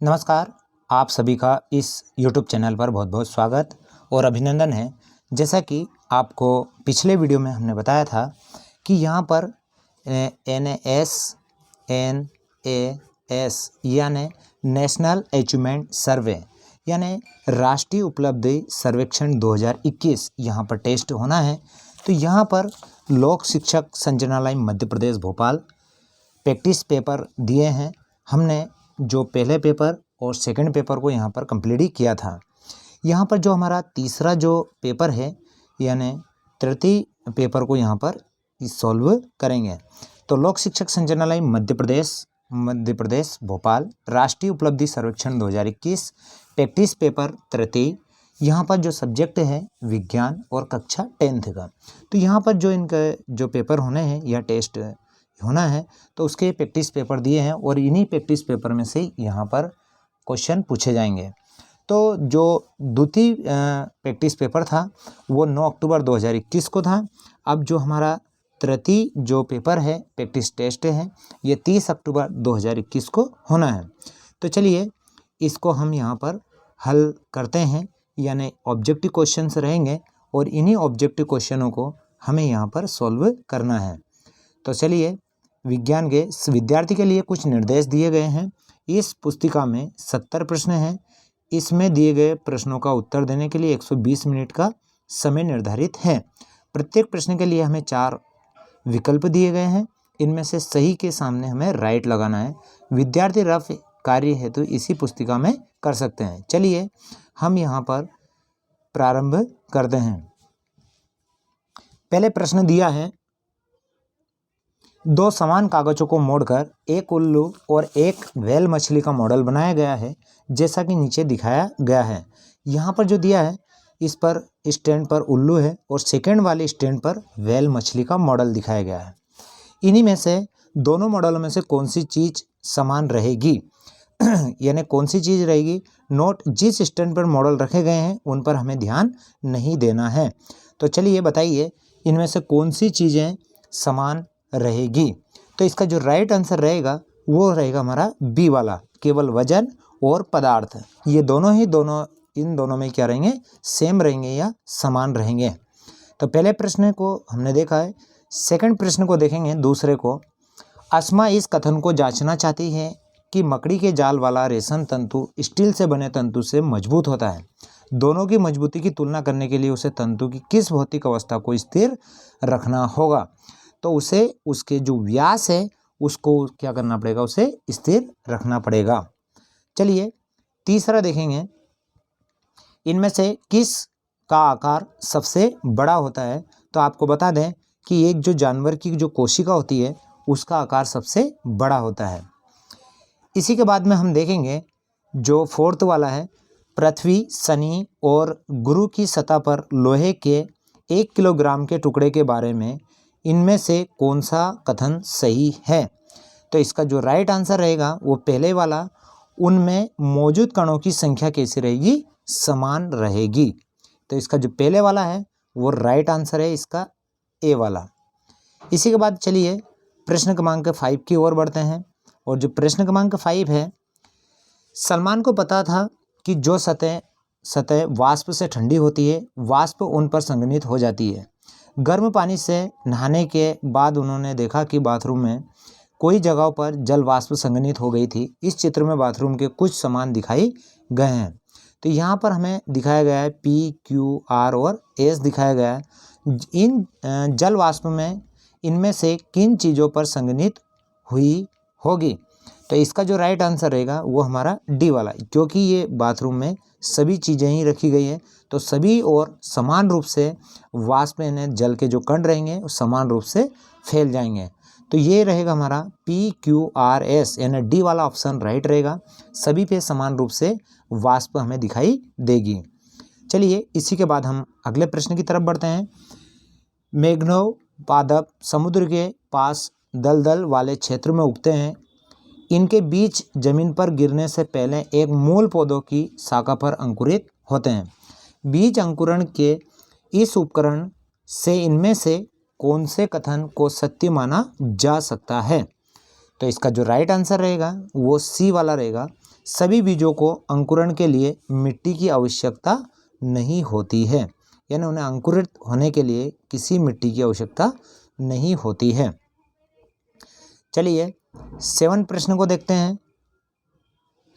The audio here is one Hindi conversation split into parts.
नमस्कार। आप सभी का इस YouTube चैनल पर बहुत बहुत स्वागत और अभिनंदन है। जैसा कि आपको पिछले वीडियो में हमने बताया था कि यहाँ पर NAS यानी नेशनल अचीवमेंट सर्वे यानी राष्ट्रीय उपलब्धि सर्वेक्षण 2021 यहाँ पर टेस्ट होना है। तो यहाँ पर लोक शिक्षक संचालनालय मध्य प्रदेश भोपाल प्रैक्टिस पेपर दिए हैं। हमने जो पहले पेपर और सेकंड पेपर को यहाँ पर कंप्लीट ही किया था। यहाँ पर जो हमारा तीसरा जो पेपर है यानी तृतीय पेपर को यहाँ पर सॉल्व करेंगे। तो लोक शिक्षक संचालनालय मध्य प्रदेश भोपाल राष्ट्रीय उपलब्धि सर्वेक्षण 2021 प्रैक्टिस पेपर तृतीय, यहाँ पर जो सब्जेक्ट है विज्ञान और कक्षा 10th का। तो यहाँ पर जो इनका जो पेपर होने हैं या टेस्ट होना है तो उसके प्रैक्टिस पेपर दिए हैं और इन्हीं प्रैक्टिस पेपर में से यहाँ पर क्वेश्चन पूछे जाएंगे। तो जो द्वितीय प्रैक्टिस पेपर था वो 9 अक्टूबर 2021 को था। अब जो हमारा तृतीय जो पेपर है प्रैक्टिस टेस्ट है ये 30 अक्टूबर 2021 को होना है। तो चलिए इसको हम यहाँ पर हल करते हैं, यानी ऑब्जेक्टिव क्वेश्चंस रहेंगे और इन्हीं ऑब्जेक्टिव क्वेश्चनों को हमें यहाँ पर सॉल्व करना है। तो चलिए विज्ञान के विद्यार्थी के लिए कुछ निर्देश दिए गए हैं। इस पुस्तिका में 70 प्रश्न हैं। इसमें दिए गए प्रश्नों का उत्तर देने के लिए 120 मिनट का समय निर्धारित है। प्रत्येक प्रश्न के लिए हमें 4 विकल्प दिए गए हैं। इनमें से सही के सामने हमें राइट लगाना है। विद्यार्थी रफ कार्य हेतु इसी पुस्तिका में कर सकते हैं। चलिए हम यहाँ पर प्रारंभ करते हैं। पहले प्रश्न दिया है, 2 समान कागजों को मोड़कर एक उल्लू और एक व्हेल मछली का मॉडल बनाया गया है जैसा कि नीचे दिखाया गया है। यहाँ पर जो दिया है इस पर स्टैंड पर उल्लू है और सेकंड वाले स्टैंड पर व्हेल मछली का मॉडल दिखाया गया है। इन्हीं में से दोनों मॉडलों में से कौन सी चीज़ समान रहेगी यानी कौन सी चीज़ रहेगी। नोट, जिस स्टैंड पर मॉडल रखे गए हैं उन पर हमें ध्यान नहीं देना है। तो चलिए बताइए इनमें से कौन सी चीज़ें समान रहेगी। तो इसका जो राइट आंसर रहेगा वो रहेगा हमारा बी वाला, केवल वजन और पदार्थ। ये इन दोनों में क्या रहेंगे, सेम रहेंगे या समान रहेंगे। तो पहले प्रश्न को हमने देखा है। सेकंड प्रश्न को देखेंगे, दूसरे को। अस्मा इस कथन को जांचना चाहती है कि मकड़ी के जाल वाला रेशम तंतु स्टील से बने तंतु से मजबूत होता है। दोनों की मजबूती की तुलना करने के लिए उसे तंतु की किस भौतिक अवस्था को स्थिर रखना होगा। तो उसे उसके जो व्यास है उसको क्या करना पड़ेगा, उसे स्थिर रखना पड़ेगा। चलिए तीसरा देखेंगे, इनमें से किस का आकार सबसे बड़ा होता है। तो आपको बता दें कि एक जो जानवर की जो कोशिका होती है उसका आकार सबसे बड़ा होता है। इसी के बाद में हम देखेंगे जो फोर्थ वाला है, पृथ्वी, शनि और गुरु की सतह पर लोहे के 1 किलोग्राम के टुकड़े के बारे में इनमें से कौन सा कथन सही है। तो इसका जो राइट आंसर रहेगा वो पहले वाला, उनमें मौजूद कणों की संख्या कैसी रहेगी, समान रहेगी। तो इसका जो पहले वाला है वो राइट आंसर है, इसका ए वाला। इसी के बाद चलिए प्रश्न क्रमांक 5 की ओर बढ़ते हैं। और जो प्रश्न क्रमांक 5 है, सलमान को पता था कि जो सतह वाष्प से ठंडी होती है वाष्प उन पर संघनित हो जाती है। गर्म पानी से नहाने के बाद उन्होंने देखा कि बाथरूम में कोई जगहों पर जल वाष्प संघनित हो गई थी। इस चित्र में बाथरूम के कुछ सामान दिखाई गए हैं। तो यहाँ पर हमें दिखाया गया है P, Q, R और S दिखाया गया है। इन जल वाष्प में इनमें से किन चीज़ों पर संघनित हुई होगी। तो इसका जो राइट आंसर रहेगा वो हमारा डी वाला, क्योंकि ये बाथरूम में सभी चीज़ें ही रखी गई हैं तो सभी और समान रूप से वाष्प यानी जल के जो कण रहेंगे वो समान रूप से फैल जाएंगे। तो ये रहेगा हमारा PQRS यानी डी वाला ऑप्शन राइट रहेगा। सभी पे समान रूप से वाष्प हमें दिखाई देगी। चलिए इसी के बाद हम अगले प्रश्न की तरफ बढ़ते हैं। मैंग्रोव पादप समुद्र के पास दलदल वाले क्षेत्र में उगते हैं। इनके बीज जमीन पर गिरने से पहले एक मूल पौधों की शाखा पर अंकुरित होते हैं। बीज अंकुरण के इस उपकरण से इनमें से कौन से कथन को सत्य माना जा सकता है। तो इसका जो राइट आंसर रहेगा वो सी वाला रहेगा, सभी बीजों को अंकुरण के लिए मिट्टी की आवश्यकता नहीं होती है, यानी उन्हें अंकुरित होने के लिए किसी मिट्टी की आवश्यकता नहीं होती है। चलिए 7 प्रश्न को देखते हैं।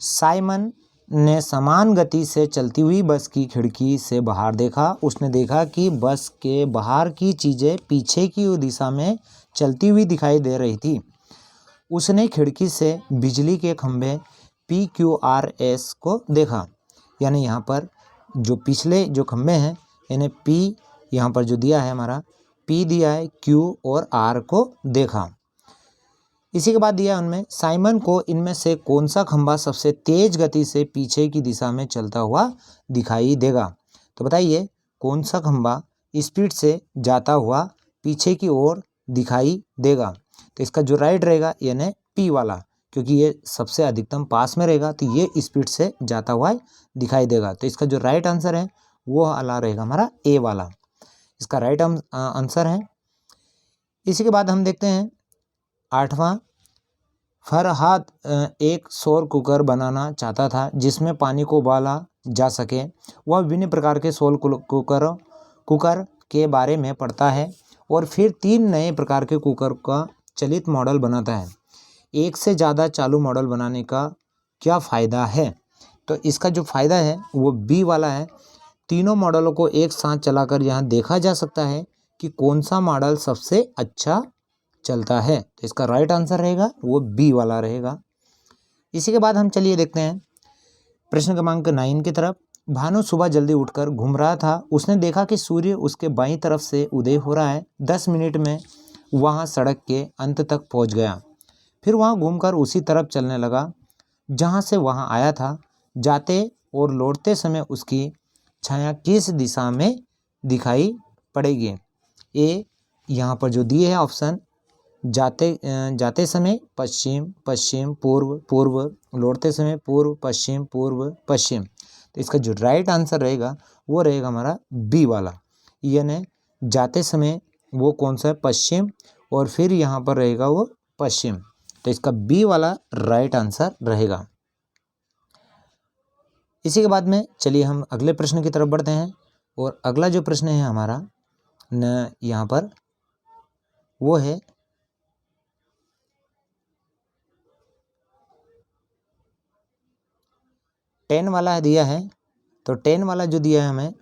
साइमन ने समान गति से चलती हुई बस की खिड़की से बाहर देखा। उसने देखा कि बस के बाहर की चीज़ें पीछे की दिशा में चलती हुई दिखाई दे रही थी। उसने खिड़की से बिजली के खंभे PQRS को देखा, यानी यहाँ पर जो पिछले जो खंभे हैं यानी P यहाँ पर जो दिया है हमारा P दिया है, Q और R को देखा। इसी के बाद दिया है उनमें साइमन को इनमें से कौन सा खंभा सबसे तेज गति से पीछे की दिशा में चलता हुआ दिखाई देगा। तो बताइए कौन सा खंभा स्पीड से जाता हुआ पीछे की ओर दिखाई देगा। तो इसका जो राइट रहेगा यानी P वाला, क्योंकि ये सबसे अधिकतम पास में रहेगा तो ये स्पीड से जाता हुआ दिखाई देगा। तो इसका जो राइट आंसर है वो वाला रहेगा हमारा A वाला, इसका राइट आंसर है। इसी के बाद हम देखते हैं 8वां। फरहाद एक सौर कुकर बनाना चाहता था जिसमें पानी को उबाला जा सके। वह विभिन्न प्रकार के सौर कुकर के बारे में पढ़ता है और फिर 3 नए प्रकार के कुकर का चलित मॉडल बनाता है। एक से ज़्यादा चालू मॉडल बनाने का क्या फ़ायदा है। तो इसका जो फ़ायदा है वो B वाला है। तीनों मॉडलों को एक साथ चलाकर यहाँ देखा जा सकता है कि कौन सा मॉडल सबसे अच्छा चलता है। तो इसका राइट आंसर रहेगा वो B वाला रहेगा। इसी के बाद हम चलिए देखते हैं प्रश्न क्रमांक 9 की तरफ। भानु सुबह जल्दी उठकर घूम रहा था। उसने देखा कि सूर्य उसके बाईं तरफ से उदय हो रहा है। 10 मिनट में वहाँ सड़क के अंत तक पहुँच गया। फिर वहाँ घूमकर उसी तरफ चलने लगा जहाँ से वहाँ आया था। जाते और लौटते समय उसकी छाया किस दिशा में दिखाई पड़ेगी। ए यहाँ पर जो दिए है ऑप्शन, जाते समय पश्चिम पश्चिम पूर्व पूर्व, लौटते समय पूर्व पश्चिम पूर्व पश्चिम। तो इसका जो राइट आंसर रहेगा वो रहेगा हमारा B वाला, यानी जाते समय वो कौन सा है पश्चिम और फिर यहाँ पर रहेगा वो पश्चिम। तो इसका B वाला राइट आंसर रहेगा। इसी के बाद में चलिए हम अगले प्रश्न की तरफ बढ़ते हैं। और अगला जो प्रश्न है हमारा न यहाँ पर वो है 10 वाला दिया है। तो 10 वाला जो दिया है हमें,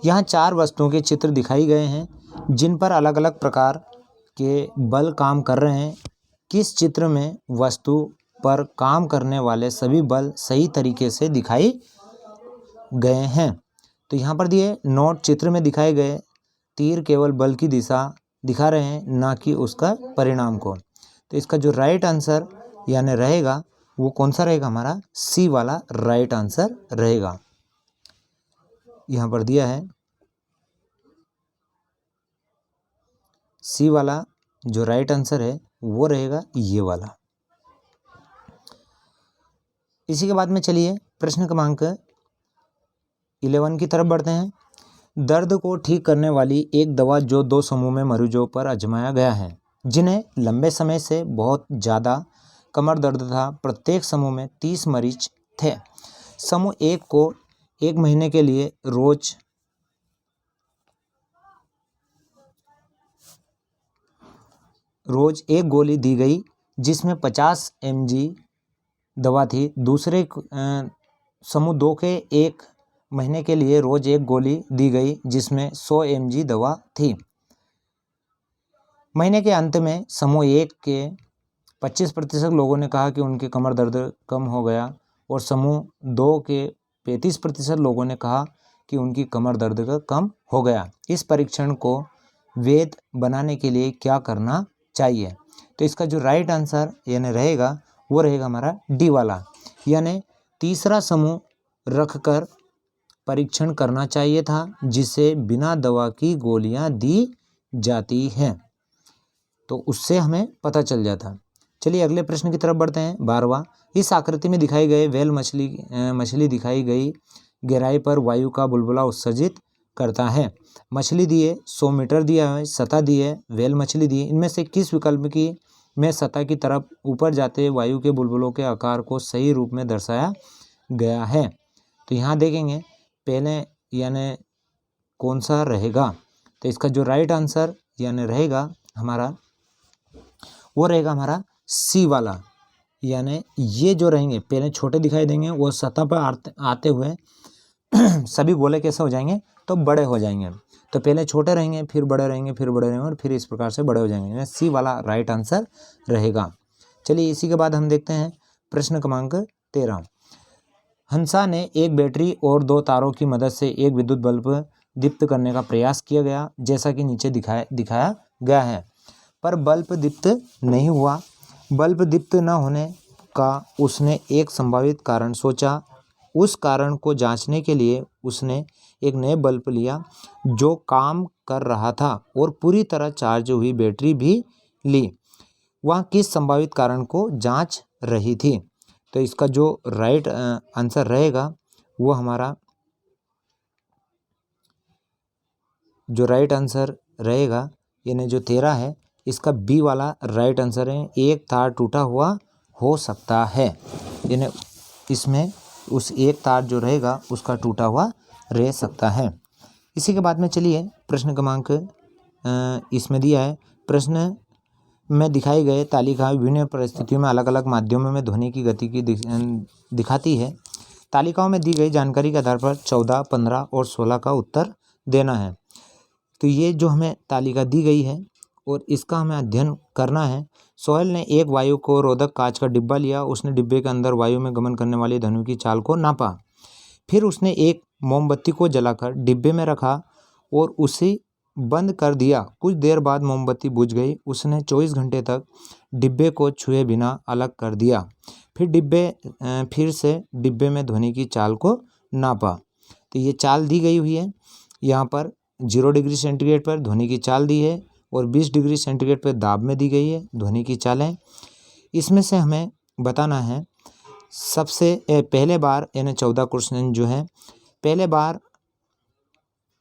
यहाँ 4 वस्तुओं के चित्र दिखाई गए हैं जिन पर अलग अलग प्रकार के बल काम कर रहे हैं। किस चित्र में वस्तु पर काम करने वाले सभी बल सही तरीके से दिखाई गए हैं। तो यहाँ पर दिए नोट चित्र में दिखाए गए तीर केवल बल की दिशा दिखा रहे हैं, ना कि उसका परिणाम को। तो इसका जो राइट आंसर यानी रहेगा वो कौन सा रहेगा हमारा C वाला राइट आंसर रहेगा। यहाँ पर दिया है C वाला जो राइट आंसर है वो रहेगा ये वाला। इसी के बाद में चलिए प्रश्न क्रमांक 11 की तरफ बढ़ते हैं। दर्द को ठीक करने वाली एक दवा जो 2 समूह में मरीजों पर आजमाया गया है जिन्हें लंबे समय से बहुत ज़्यादा कमर दर्द था। प्रत्येक समूह में 30 मरीज थे। समूह 1 को 1 महीने के लिए रोज 1 गोली दी गई जिसमें 50 mg दवा थी। दूसरे समूह 2 के 1 महीने के लिए रोज 1 गोली दी गई जिसमें 100 mg दवा थी। महीने के अंत में समूह 1 के 25% लोगों ने कहा कि उनके कमर दर्द कम हो गया और समूह 2 के 35% लोगों ने कहा कि उनकी कमर दर्द का कम हो गया। इस परीक्षण को वैध बनाने के लिए क्या करना चाहिए। तो इसका जो राइट आंसर यानी रहेगा वो रहेगा हमारा D वाला, यानी तीसरा समूह रखकर परीक्षण करना चाहिए था जिसे बिना दवा की गोलियां दी जाती हैं, तो उससे हमें पता चल जाता। चलिए अगले प्रश्न की तरफ बढ़ते हैं। 12वां। इस आकृति में दिखाई गए व्हेल मछली दिखाई गई गहराई पर वायु का बुलबुला उत्सर्जित करता है। मछली दिए 100 मीटर दिया है, सतह दी है, व्हेल मछली दी। इनमें से किस विकल्प की में सतह की तरफ ऊपर जाते वायु के बुलबुलों के आकार को सही रूप में दर्शाया गया है। तो यहाँ देखेंगे पहले यानी कौन सा रहेगा, तो इसका जो राइट आंसर यानी रहेगा हमारा, वो रहेगा हमारा सी वाला। यानी ये जो रहेंगे पहले छोटे दिखाई देंगे, वो सतह पर आते हुए सभी गोले कैसे हो जाएंगे, तो बड़े हो जाएंगे। तो पहले छोटे रहेंगे, फिर बड़े रहेंगे, फिर बड़े रहेंगे और फिर इस प्रकार से बड़े हो जाएंगे, यानी सी वाला राइट आंसर रहेगा। चलिए इसी के बाद हम देखते हैं प्रश्न क्रमांक 13। हंसा ने एक बैटरी और 2 तारों की मदद से एक विद्युत बल्ब दीप्त करने का प्रयास किया गया, जैसा कि नीचे दिखाया गया है, पर बल्ब दीप्त नहीं हुआ। बल्ब दीप्त न होने का उसने एक संभावित कारण सोचा। उस कारण को जांचने के लिए उसने एक नए बल्ब लिया जो काम कर रहा था और पूरी तरह चार्ज हुई बैटरी भी ली। वह किस संभावित कारण को जांच रही थी? तो इसका जो राइट आंसर रहेगा वो हमारा जो राइट आंसर रहेगा यानी जो 13 है, इसका बी वाला राइट आंसर है। एक तार टूटा हुआ हो सकता है, यानी इसमें उस एक तार जो रहेगा उसका टूटा हुआ रह सकता है। इसी के बाद में चलिए प्रश्न क्रमांक इसमें दिया है, प्रश्न में दिखाई गए तालिका विभिन्न परिस्थितियों में अलग अलग माध्यमों में ध्वनि की गति की दिखाती है। तालिकाओं में दी गई जानकारी के आधार पर 14, 15 और 16 का उत्तर देना है। तो ये जो हमें तालिका दी गई है और इसका हमें अध्ययन करना है। सोहेल ने एक वायु को रोधक कांच का डिब्बा लिया। उसने डिब्बे के अंदर वायु में गमन करने वाली ध्वनि की चाल को नापा। फिर उसने एक मोमबत्ती को जलाकर डिब्बे में रखा और उसे बंद कर दिया। कुछ देर बाद मोमबत्ती बुझ गई। उसने 24 घंटे तक डिब्बे को छुए बिना अलग कर दिया। फिर से डिब्बे में ध्वनि की चाल को नापा। तो ये चाल दी गई हुई है। यहाँ पर 0 डिग्री सेंटीग्रेड पर ध्वनि की चाल दी है और 20 डिग्री सेंटीग्रेड पर दाब में दी गई है ध्वनि की चालें। इसमें से हमें बताना है सबसे पहले बार यानी 14 क्वेश्चन जो है, पहले बार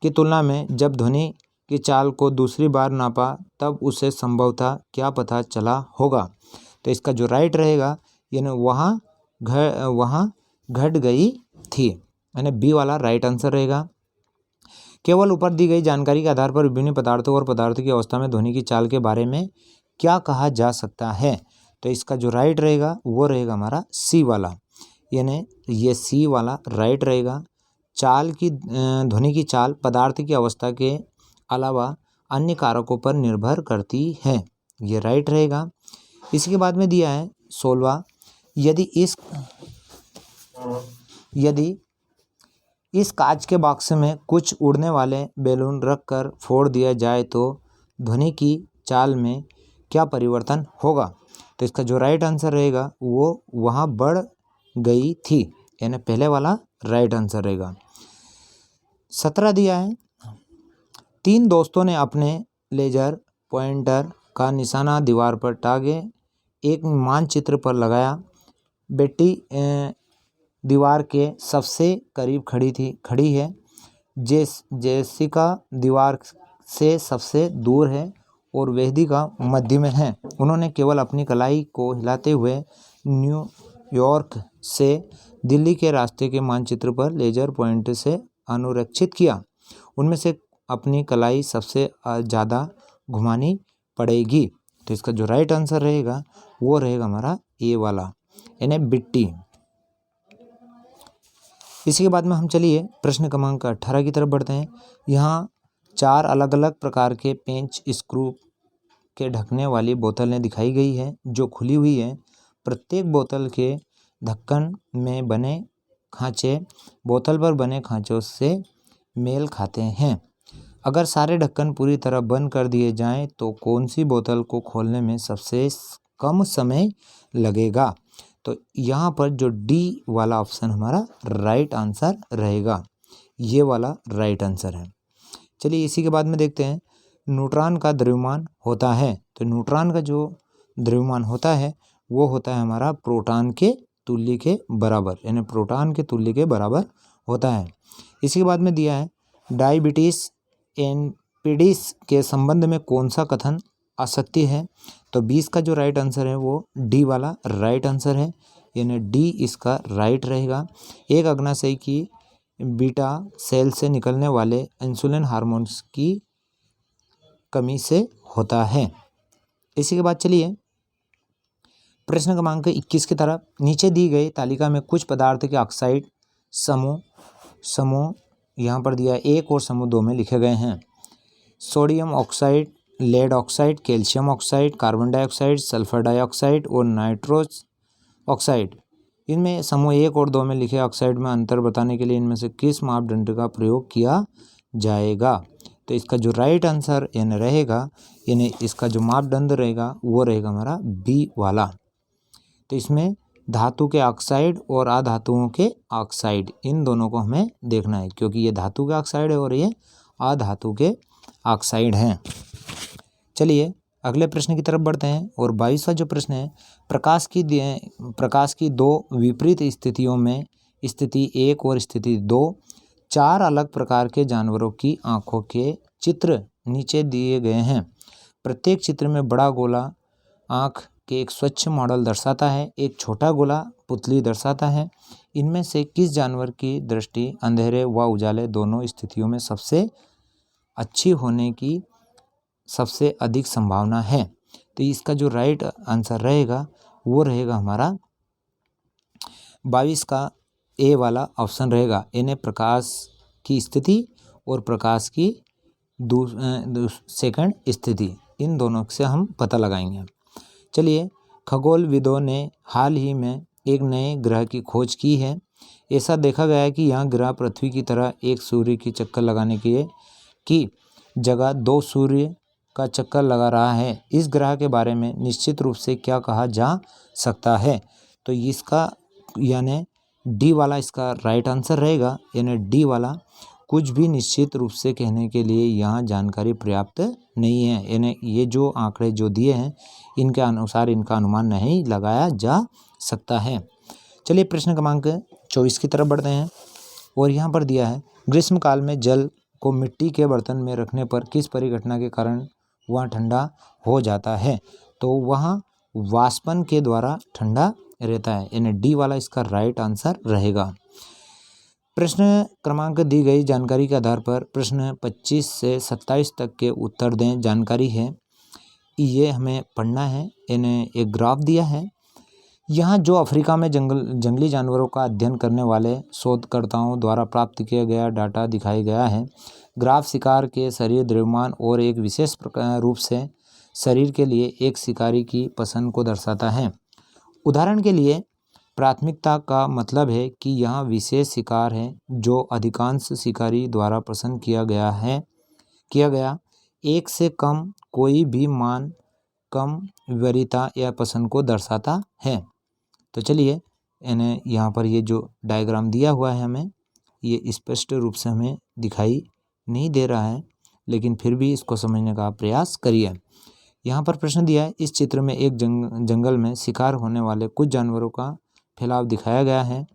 की तुलना में जब ध्वनि की चाल को दूसरी बार नापा तब उसे संभवतः क्या पता चला होगा। तो इसका जो राइट रहेगा यानी वहाँ घट गई थी, यानी बी वाला राइट आंसर रहेगा। केवल ऊपर दी गई जानकारी के आधार पर विभिन्न पदार्थों और पदार्थों की अवस्था में ध्वनि की चाल के बारे में क्या कहा जा सकता है? तो इसका जो राइट रहेगा वो रहेगा हमारा सी वाला, यानी ये सी वाला राइट रहेगा। चाल की ध्वनि की चाल पदार्थ की अवस्था के अलावा अन्य कारकों पर निर्भर करती है, ये राइट रहेगा। इसके बाद में दिया है 16, यदि इस कांच के बॉक्स में कुछ उड़ने वाले बैलून रखकर फोड़ दिया जाए तो ध्वनि की चाल में क्या परिवर्तन होगा? तो इसका जो राइट आंसर रहेगा वो वहाँ बढ़ गई थी, यानी पहले वाला राइट आंसर रहेगा। 17 दिया है, 3 दोस्तों ने अपने लेजर पॉइंटर का निशाना दीवार पर टांगे एक मानचित्र पर लगाया। बेटी दीवार के सबसे करीब खड़ी है। जेसिका दीवार से सबसे दूर है और वेदिका मध्य में है। उन्होंने केवल अपनी कलाई को हिलाते हुए न्यूयॉर्क से दिल्ली के रास्ते के मानचित्र पर लेजर पॉइंट से अनुरक्षित किया। उनमें से अपनी कलाई सबसे ज़्यादा घुमानी पड़ेगी। तो इसका जो राइट आंसर रहेगा वो रहेगा हमारा ए वाला, यानी बिट्टी। इसी के बाद में हम चलिए प्रश्न क्रमांक 18 की तरफ बढ़ते हैं। यहाँ 4 अलग अलग प्रकार के पेंच स्क्रू के ढकने वाली बोतलें दिखाई गई है जो खुली हुई है। प्रत्येक बोतल के ढक्कन में बने खांचे बोतल पर बने खांचों से मेल खाते हैं। अगर सारे ढक्कन पूरी तरह बंद कर दिए जाएं तो कौन सी बोतल को खोलने में सबसे कम समय लगेगा? तो यहाँ पर जो डी वाला ऑप्शन हमारा राइट आंसर रहेगा, ये वाला राइट आंसर है। चलिए इसी के बाद में देखते हैं न्यूट्रॉन का द्रव्यमान होता है। तो न्यूट्रॉन का जो द्रव्यमान होता है वो होता है हमारा प्रोटॉन के तुल्य के बराबर, यानी प्रोटॉन के तुल्य के बराबर होता है। इसी के बाद में दिया है डायबिटीज एनपीडिस के संबंध में कौन सा कथन आसक्ति है। तो 20 का जो राइट आंसर है वो डी वाला राइट आंसर है, यानी डी इसका राइट रहेगा। एक अग्नाशय की बीटा सेल से निकलने वाले इंसुलिन हार्मोन्स की कमी से होता है। इसी के बाद चलिए प्रश्न क्रमांक 21 की तरफ। नीचे दी गई तालिका में कुछ पदार्थ के ऑक्साइड समूह यहाँ पर दिया 1 और समूह 2 में लिखे गए हैं। Sodium oxide, lead oxide, calcium oxide, carbon dioxide, sulphur dioxide और नाइट्रोस ऑक्साइड। इनमें समूह 1 और 2 में लिखे ऑक्साइड में अंतर बताने के लिए इनमें से किस मापदंड का प्रयोग किया जाएगा? तो इसका जो राइट आंसर यानी रहेगा, यानी इसका जो मापदंड रहेगा वो रहेगा हमारा बी वाला। तो इसमें धातु के ऑक्साइड और अधातुओं के ऑक्साइड, इन दोनों को हमें देखना है, क्योंकि ये धातु के ऑक्साइड है और ये अधातु के ऑक्साइड हैं। चलिए अगले प्रश्न की तरफ बढ़ते हैं और 22वां जो प्रश्न है, प्रकाश की दो विपरीत स्थितियों में स्थिति 1 और स्थिति 2 4 अलग प्रकार के जानवरों की आँखों के चित्र नीचे दिए गए हैं। प्रत्येक चित्र में बड़ा गोला आँख के एक स्वच्छ मॉडल दर्शाता है, एक छोटा गोला पुतली दर्शाता है। इनमें से किस जानवर की दृष्टि अंधेरे व उजाले दोनों स्थितियों में सबसे अच्छी होने की सबसे अधिक संभावना है? तो इसका जो राइट आंसर रहेगा वो रहेगा हमारा 22 का ए वाला ऑप्शन रहेगा। इन्हें प्रकाश की स्थिति और प्रकाश की सेकंड स्थिति, इन दोनों से हम पता लगाएंगे। चलिए खगोलविदों ने हाल ही में एक नए ग्रह की खोज की है। ऐसा देखा गया है कि यह ग्रह पृथ्वी की तरह एक सूर्य की चक्कर लगाने की जगह 2 सूर्य का चक्कर लगा रहा है। इस ग्रह के बारे में निश्चित रूप से क्या कहा जा सकता है? तो इसका यानी डी वाला इसका राइट आंसर रहेगा, यानी डी वाला। कुछ भी निश्चित रूप से कहने के लिए यहाँ जानकारी पर्याप्त नहीं है, यानी ये जो आंकड़े जो दिए हैं इनके अनुसार इनका अनुमान नहीं लगाया जा सकता है। चलिए प्रश्न क्रमांक 24 की तरफ बढ़ते हैं और यहाँ पर दिया है ग्रीष्मकाल में जल को मिट्टी के बर्तन में रखने पर किस परिघटना के कारण वह ठंडा हो जाता है? तो वहाँ वाष्पन के द्वारा ठंडा रहता है, यानी डी वाला इसका राइट आंसर रहेगा। प्रश्न क्रमांक दी गई जानकारी के आधार पर प्रश्न 25 से 27 तक के उत्तर दें। जानकारी है ये हमें पढ़ना है, इन्हें एक ग्राफ दिया है। यहाँ जो अफ्रीका में जंगली जानवरों का अध्ययन करने वाले शोधकर्ताओं द्वारा प्राप्त किया गया डाटा दिखाया गया है। ग्राफ शिकार के शरीर द्रव्यमान और एक विशेष रूप से शरीर के लिए एक शिकारी की पसंद को दर्शाता है। उदाहरण के लिए प्राथमिकता का मतलब है कि यहाँ विशेष शिकार है जो अधिकांश शिकारी द्वारा पसंद किया गया। एक से कम कोई भी मान कम वरीयता या पसंद को दर्शाता है। तो चलिए इन्हें यहाँ पर ये जो डायग्राम दिया हुआ है हमें ये स्पष्ट रूप से हमें दिखाई नहीं दे रहा है, लेकिन फिर भी इसको समझने का प्रयास करिए। यहाँ पर प्रश्न दिया है, इस चित्र में एक जंगल में शिकार होने वाले कुछ जानवरों का फैलाव दिखाया गया है।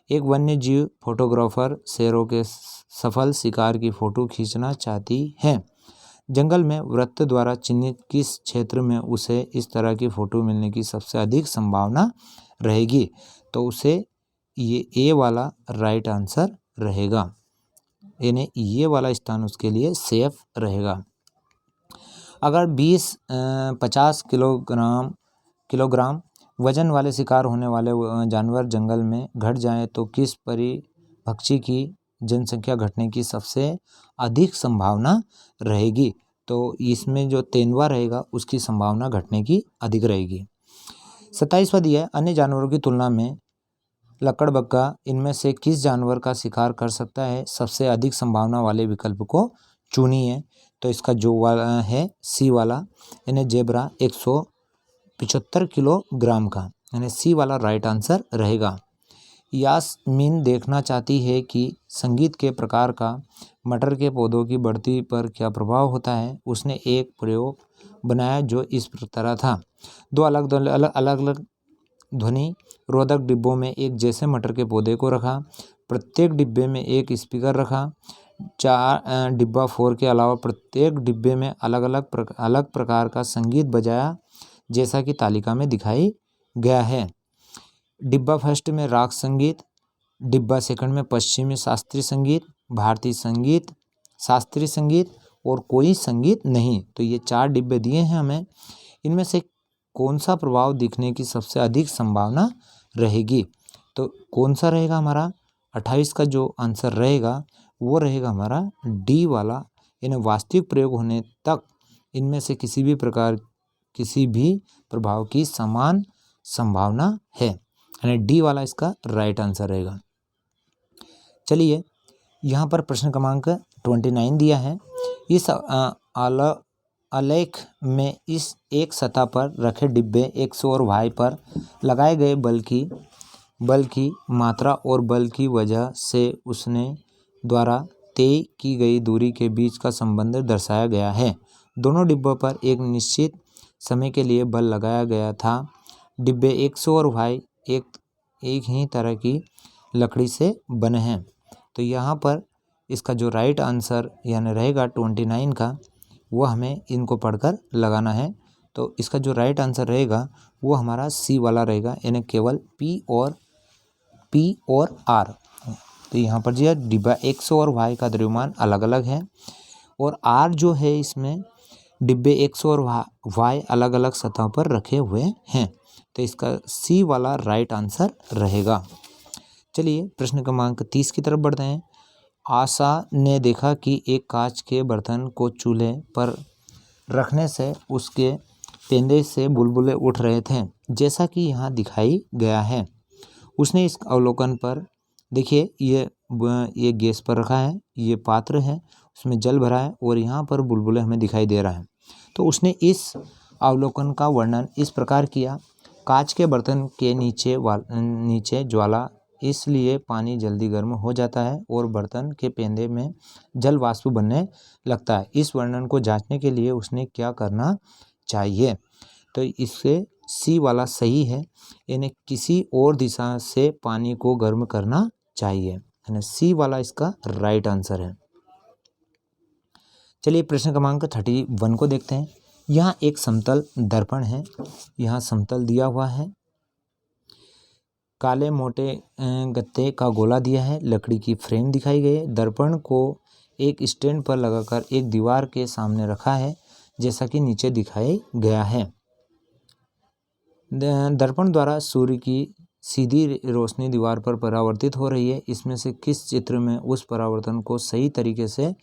एक वन्य जीव फोटोग्राफर शेरों के सफल शिकार की फ़ोटो खींचना चाहती है। जंगल में वृत्त द्वारा चिन्हित किस क्षेत्र में उसे इस तरह की फ़ोटो मिलने की सबसे अधिक संभावना रहेगी? तो उसे ये ए वाला राइट आंसर रहेगा, यानी ये वाला स्थान उसके लिए सेफ रहेगा। अगर 50 किलोग्राम वजन वाले शिकार होने वाले जानवर जंगल में घट जाए तो किस पक्षी की जनसंख्या घटने की सबसे अधिक संभावना रहेगी? तो इसमें जो तेंदुआ रहेगा उसकी संभावना घटने की अधिक रहेगी। 27वां दिया है, अन्य जानवरों की तुलना में लकड़बग्गा इनमें से किस जानवर का शिकार कर सकता है? सबसे अधिक संभावना वाले विकल्प को चुनिए। तो इसका जो वाला है सी वाला, यानी जेब्रा 175 किलोग्राम का, यानी सी वाला राइट आंसर रहेगा। यास्मीन देखना चाहती है कि संगीत के प्रकार का मटर के पौधों की बढ़ती पर क्या प्रभाव होता है। उसने एक प्रयोग बनाया जो इस तरह था। 2 अलग अलग ध्वनि रोधक डिब्बों में एक जैसे मटर के पौधे को रखा। प्रत्येक डिब्बे में एक स्पीकर रखा। डिब्बा 4 के अलावा प्रत्येक डिब्बे में अलग प्रकार का संगीत बजाया, जैसा कि तालिका में दिखाई गया है। डिब्बा फर्स्ट में राग संगीत, डिब्बा सेकंड में पश्चिमी शास्त्रीय संगीत, भारतीय संगीत, शास्त्रीय संगीत और कोई संगीत नहीं। तो ये 4 डिब्बे दिए हैं हमें। इनमें से कौन सा प्रभाव दिखने की सबसे अधिक संभावना रहेगी? तो कौन सा रहेगा हमारा 28 का जो आंसर रहेगा वो रहेगा हमारा डी वाला। इन्हें वास्तविक प्रयोग होने तक इनमें से किसी भी प्रभाव की समान संभावना है, यानी डी वाला इसका राइट आंसर रहेगा। चलिए, यहाँ पर प्रश्न क्रमांक 29 दिया है। इस आलेख में इस एक सतह पर रखे डिब्बे एक्स और वाई पर लगाए गए बल की मात्रा और बल की वजह से उसने द्वारा तय की गई दूरी के बीच का संबंध दर्शाया गया है। दोनों डिब्बों पर एक निश्चित समय के लिए बल लगाया गया था। डिब्बे एक्स और वाई एक ही तरह की लकड़ी से बने हैं। तो यहाँ पर इसका जो राइट आंसर यानी रहेगा 29 का, वो हमें इनको पढ़कर लगाना है। तो इसका जो राइट आंसर रहेगा वो हमारा सी वाला रहेगा, यानी केवल पी और आर। तो यहाँ पर जो डिब्बा एक्स और वाई का द्रव्यमान अलग अलग है और आर जो है इसमें डिब्बे एक्स और वाई अलग अलग सतहों पर रखे हुए हैं। तो इसका सी वाला राइट आंसर रहेगा। चलिए, प्रश्न क्रमांक 30 की तरफ बढ़ते हैं। आशा ने देखा कि एक कांच के बर्तन को चूल्हे पर रखने से उसके पेंदे से बुलबुले उठ रहे थे, जैसा कि यहाँ दिखाई गया है। उसने इस अवलोकन पर देखिए, ये गैस पर रखा है, ये पात्र है, उसमें जल भरा है और यहाँ पर बुलबुले हमें दिखाई दे रहा है। तो उसने इस अवलोकन का वर्णन इस प्रकार किया। कांच के बर्तन के नीचे ज्वाला, इसलिए पानी जल्दी गर्म हो जाता है और बर्तन के पेंदे में जल वाष्प बनने लगता है। इस वर्णन को जांचने के लिए उसने क्या करना चाहिए? तो इससे सी वाला सही है, यानी किसी और दिशा से पानी को गर्म करना चाहिए, यानी सी वाला इसका राइट आंसर है। चलिए, प्रश्न क्रमांक 31 को देखते हैं। यहाँ एक समतल दर्पण है, यहाँ समतल दिया हुआ है, काले मोटे गत्ते का गोला दिया है, लकड़ी की फ्रेम दिखाई गई है। दर्पण को एक स्टैंड पर लगाकर एक दीवार के सामने रखा है, जैसा कि नीचे दिखाई गया है। दर्पण द्वारा सूर्य की सीधी रोशनी दीवार पर परावर्तित हो रही है। इसमें से किस चित्र में उस परावर्तन को सही तरीके से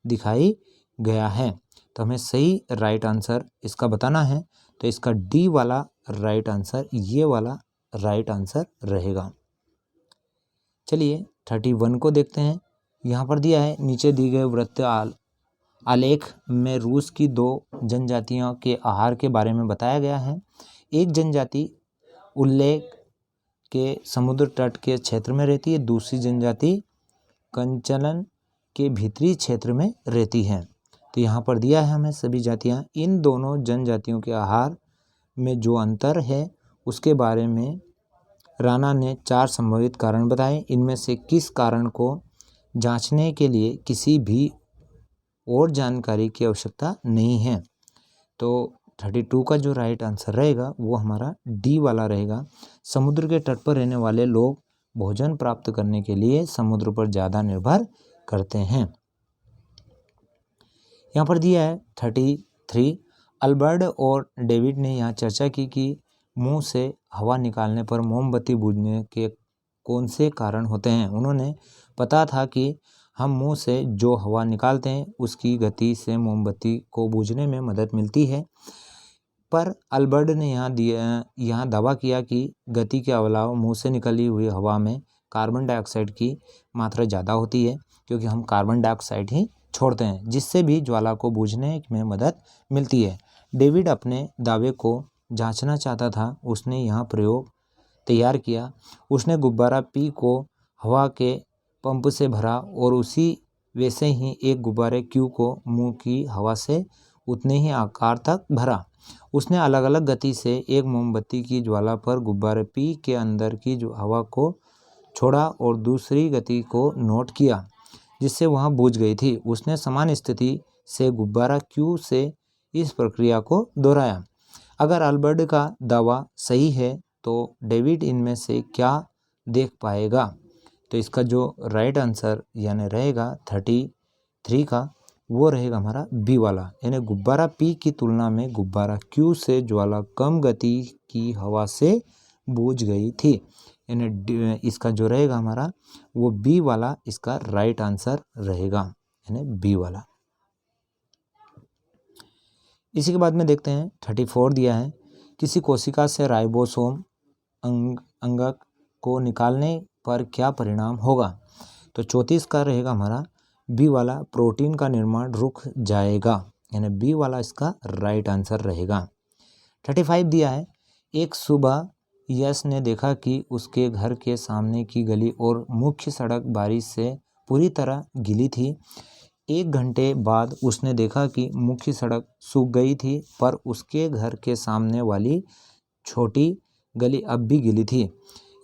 दिखाई गया है? तो हमें सही राइट आंसर इसका बताना है। तो इसका डी वाला राइट आंसर, ये वाला राइट आंसर रहेगा। चलिए, 31 को देखते हैं। यहाँ पर दिया है, नीचे दिए गए वृत्त आलेख में रूस की 2 जनजातियों के आहार के बारे में बताया गया है। एक जनजाति उल्लेख के समुद्र तट के क्षेत्र में रहती है, दूसरी जनजाति कंचलन के भीतरी क्षेत्र में रहती है। तो यहाँ पर दिया है हमें सभी जातियाँ। इन दोनों जनजातियों के आहार में जो अंतर है उसके बारे में राणा ने 4 संभावित कारण बताए। इनमें से किस कारण को जांचने के लिए किसी भी और जानकारी की आवश्यकता नहीं है? तो 32 का जो राइट आंसर रहेगा वो हमारा डी वाला रहेगा। समुद्र के तट पर रहने वाले लोग भोजन प्राप्त करने के लिए समुद्र पर ज़्यादा निर्भर करते हैं। यहाँ पर दिया है 33, अल्बर्ट और डेविड ने यहाँ चर्चा की कि मुंह से हवा निकालने पर मोमबत्ती बुझने के कौन से कारण होते हैं। उन्होंने पता था कि हम मुंह से जो हवा निकालते हैं उसकी गति से मोमबत्ती को बुझने में मदद मिलती है, पर अल्बर्ट ने यहाँ दावा किया कि गति के अलावा मुंह से निकली हुई हवा में कार्बन डाइऑक्साइड की मात्रा ज़्यादा होती है, क्योंकि हम कार्बन डाइऑक्साइड ही छोड़ते हैं, जिससे भी ज्वाला को बुझने में मदद मिलती है। डेविड अपने दावे को जांचना चाहता था। उसने यहाँ प्रयोग तैयार किया। उसने गुब्बारा पी को हवा के पंप से भरा और उसी वैसे ही एक गुब्बारे क्यू को मुंह की हवा से उतने ही आकार तक भरा। उसने अलग अलग गति से एक मोमबत्ती की ज्वाला पर गुब्बारे पी के अंदर की जो हवा को छोड़ा और दूसरी गति को नोट किया, जिससे वह बुझ गई थी। उसने समान स्थिति से गुब्बारा क्यू से इस प्रक्रिया को दोहराया। अगर अल्बर्ट का दावा सही है तो डेविड इनमें से क्या देख पाएगा? तो इसका जो राइट आंसर यानी रहेगा 33 का, वो रहेगा हमारा बी वाला, यानी गुब्बारा पी की तुलना में गुब्बारा क्यू से ज्वाला कम गति की हवा से बुझ गई थी। यानी इसका जो रहेगा हमारा वो बी वाला इसका राइट आंसर रहेगा, यानी बी वाला। इसी के बाद में देखते हैं 34 दिया है, किसी कोशिका से राइबोसोम अंगक को निकालने पर क्या परिणाम होगा? तो 34 का रहेगा हमारा बी वाला, प्रोटीन का निर्माण रुक जाएगा, यानी बी वाला इसका राइट आंसर रहेगा। 35 दिया है, एक सुबह यश ने देखा कि उसके घर के सामने की गली और मुख्य सड़क बारिश से पूरी तरह गीली थी। 1 घंटे बाद उसने देखा कि मुख्य सड़क सूख गई थी, पर उसके घर के सामने वाली छोटी गली अब भी गीली थी।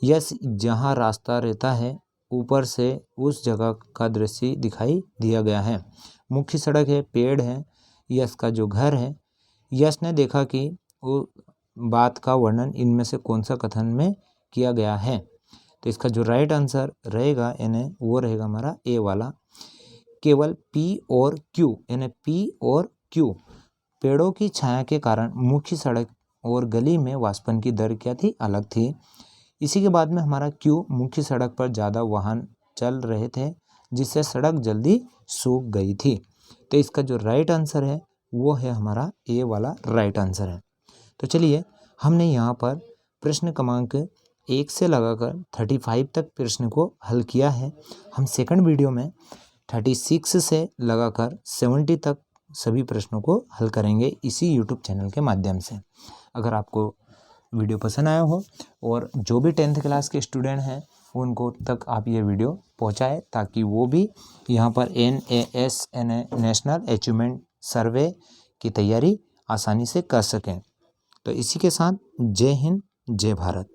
यश जहाँ रास्ता रहता है ऊपर से उस जगह का दृश्य दिखाई दिया गया है। मुख्य सड़क है, पेड़ है, यश का जो घर है। यश ने देखा कि वो बात का वर्णन इनमें से कौन सा कथन में किया गया है? तो इसका जो राइट आंसर रहेगा यानी वो रहेगा हमारा ए वाला, केवल पी और क्यू, यानी पी और क्यू पेड़ों की छाया के कारण मुख्य सड़क और गली में वाष्पन की दर क्या थी? अलग थी। इसी के बाद में हमारा क्यू, मुख्य सड़क पर ज़्यादा वाहन चल रहे थे जिससे सड़क जल्दी सूख गई थी। तो इसका जो राइट आंसर है वो है हमारा ए वाला राइट आंसर है। तो चलिए हमने यहाँ पर प्रश्न क्रमांक 1 से लगाकर 35 तक प्रश्न को हल किया है। हम सेकंड वीडियो में 36 से लगाकर 70 तक सभी प्रश्नों को हल करेंगे इसी यूट्यूब चैनल के माध्यम से। अगर आपको वीडियो पसंद आया हो और जो भी 10th क्लास के स्टूडेंट हैं उनको तक आप ये वीडियो पहुंचाएं ताकि वो भी यहाँ पर NAS नेशनल अचीवमेंट सर्वे की तैयारी आसानी से कर सकें। तो इसी के साथ जय हिंद, जय भारत।